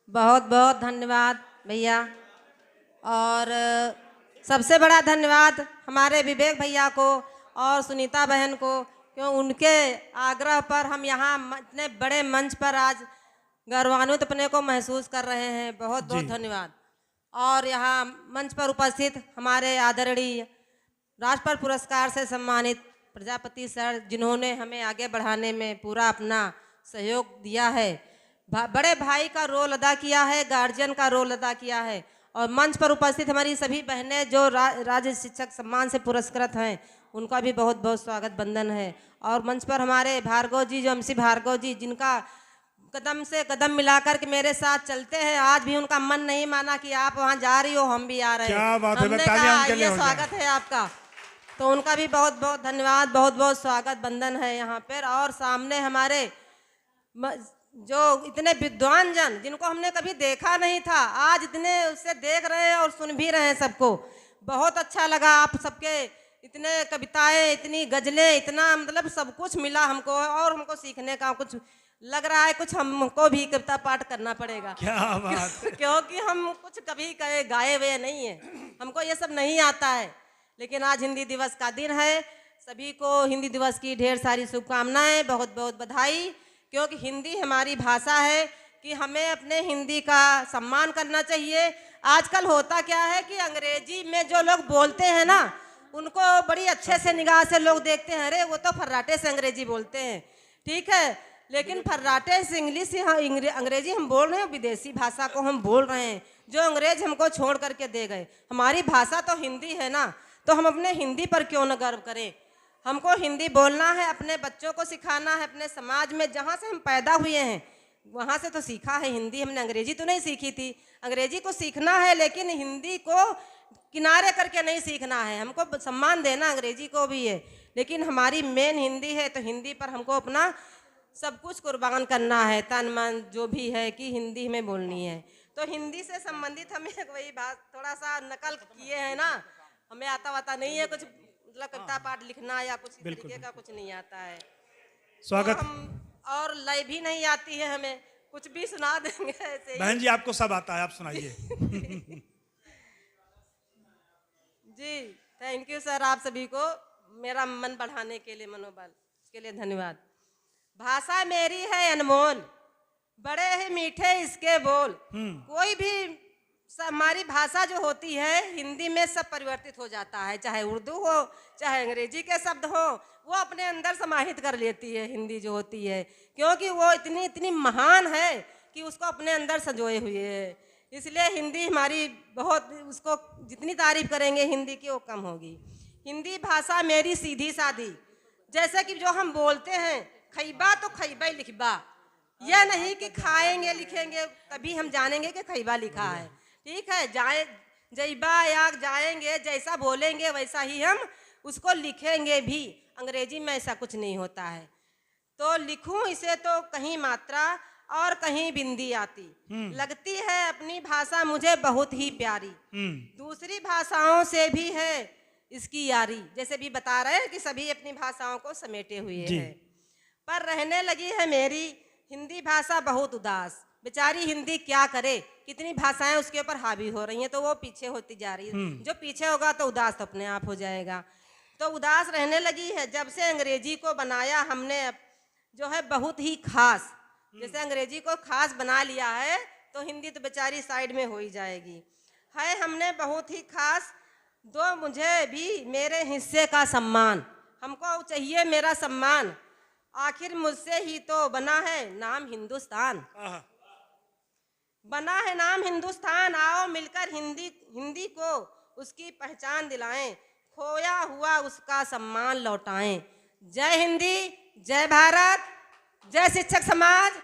बहुत बहुत धन्यवाद भैया। और सबसे बड़ा धन्यवाद हमारे विवेक भैया को और सुनीता बहन को, क्यों उनके आग्रह पर हम यहाँ इतने बड़े मंच पर आज गौरवान्वित अपने को महसूस कर रहे हैं। बहुत बहुत धन्यवाद। और यहाँ मंच पर उपस्थित हमारे आदरणीय राष्ट्रपति पुरस्कार से सम्मानित प्रजापति सर, जिन्होंने हमें आगे बढ़ाने में पूरा अपना सहयोग दिया है, बड़े भाई का रोल अदा किया है, गार्जियन का रोल अदा किया है। और मंच पर उपस्थित हमारी सभी बहनें जो राज्य शिक्षक सम्मान से पुरस्कृत हैं, उनका भी बहुत बहुत स्वागत बंदन है। और मंच पर हमारे भार्गव जी, जो MC भार्गव जी, जिनका कदम से कदम मिलाकर के मेरे साथ चलते हैं, आज भी उनका मन नहीं माना कि आप वहाँ जा रही हो, हम भी आ रहे हैं। क्या बात है, हमने कहा आइए, स्वागत है आपका। तो उनका भी बहुत बहुत धन्यवाद, बहुत बहुत स्वागत बंदन है यहाँ पर। और सामने हमारे जो इतने विद्वान जन, जिनको हमने कभी देखा नहीं था, आज इतने उससे देख रहे हैं और सुन भी रहे हैं। सबको बहुत अच्छा लगा। आप सबके इतने कविताएं, इतनी गजलें, इतना मतलब सब कुछ मिला हमको, और हमको सीखने का कुछ लग रहा है। कुछ हमको भी कविता पाठ करना पड़ेगा। क्या बात क्योंकि हम कुछ कभी गाए हुए नहीं है, हमको ये सब नहीं आता है। लेकिन आज हिंदी दिवस का दिन है, सभी को हिंदी दिवस की ढेर सारी शुभकामनाएं, बहुत बहुत बधाई। क्योंकि हिंदी हमारी भाषा है कि हमें अपने हिंदी का सम्मान करना चाहिए। आजकल होता क्या है कि अंग्रेजी में जो लोग बोलते हैं ना, उनको बड़ी अच्छे से निगाह से लोग देखते हैं, अरे वो तो फर्राटे से अंग्रेजी बोलते हैं। ठीक है, लेकिन फर्राटे से इंग्लिश अंग्रेजी हम बोल रहे हैं, विदेशी भाषा को हम बोल रहे हैं, जो अंग्रेज हमको छोड़ करके दे गए। हमारी भाषा तो हिंदी है ना, तो हम अपने हिंदी पर क्यों न गर्व करें। हमको हिंदी बोलना है, अपने बच्चों को सिखाना है, अपने समाज में जहाँ से हम पैदा हुए हैं वहाँ से तो सीखा है हिंदी। हमने अंग्रेजी तो नहीं सीखी थी, अंग्रेजी को सीखना है, लेकिन हिंदी को किनारे करके नहीं सीखना है। हमको सम्मान देना अंग्रेजी को भी है, लेकिन हमारी मेन हिंदी है, तो हिंदी पर हमको अपना सब कुछ कुर्बान करना है, तन मन जो भी है, कि हिंदी हमें बोलनी है। तो हिंदी से संबंधित हमें वही बात थोड़ा सा नकल किए हैं ना, हमें आता वाता नहीं है कुछ, मतलब कविता पाठ लिखना या कुछ तरीके का कुछ नहीं आता है। स्वागत। तो हम और लय भी नहीं आती है, हमें कुछ भी सुना देंगे ऐसे ही। बहन जी, आपको सब आता है, आप सुनाइए। जी, थैंक यू सर, आप सभी को मेरा मन बढ़ाने के लिए, मनोबल के लिए धन्यवाद। भाषा मेरी है अनमोल, बड़े ही मीठे इसके बोल। कोई भी हमारी भाषा जो होती है हिंदी में सब परिवर्तित हो जाता है, चाहे उर्दू हो, चाहे अंग्रेजी के शब्द हो, वो अपने अंदर समाहित कर लेती है हिंदी जो होती है, क्योंकि वो इतनी इतनी महान है कि उसको अपने अंदर संजोए हुए है। इसलिए हिंदी हमारी बहुत, उसको जितनी तारीफ करेंगे हिंदी की वो कम होगी। हिंदी भाषा मेरी सीधी सादी, जैसे कि जो हम बोलते हैं खैबा तो खैबा ही लिखबा, यह नहीं कि खाएंगे लिखेंगे तभी हम जानेंगे कि खैबा लिखा है। ठीक है, जाए जैबा या जाएंगे, जैसा बोलेंगे वैसा ही हम उसको लिखेंगे भी। अंग्रेजी में ऐसा कुछ नहीं होता है। तो लिखूं इसे तो कहीं मात्रा और कहीं बिंदी आती, लगती है अपनी भाषा मुझे बहुत ही प्यारी। दूसरी भाषाओं से भी है इसकी यारी, जैसे भी बता रहे हैं कि सभी अपनी भाषाओं को समेटे हुए हैं, पर रहने लगी है मेरी हिंदी भाषा बहुत उदास। बेचारी हिंदी क्या करे, कितनी भाषाएं उसके ऊपर हावी हो रही हैं, तो वो पीछे होती जा रही है। जो पीछे होगा तो उदास तो अपने आप हो जाएगा। तो उदास रहने लगी है जब से अंग्रेजी को बनाया हमने जो है बहुत ही खास। जैसे अंग्रेजी को खास बना लिया है तो हिंदी तो बेचारी साइड में हो ही जाएगी। है हमने बहुत ही खास, दो मुझे भी मेरे हिस्से का सम्मान। हमको चाहिए मेरा सम्मान, आखिर मुझसे ही तो बना है नाम हिंदुस्तान। बना है नाम हिंदुस्तान, आओ मिलकर हिंदी को उसकी पहचान दिलाएं, खोया हुआ उसका सम्मान लौटाएं। जय हिंदी, जय भारत, जय शिक्षक समाज।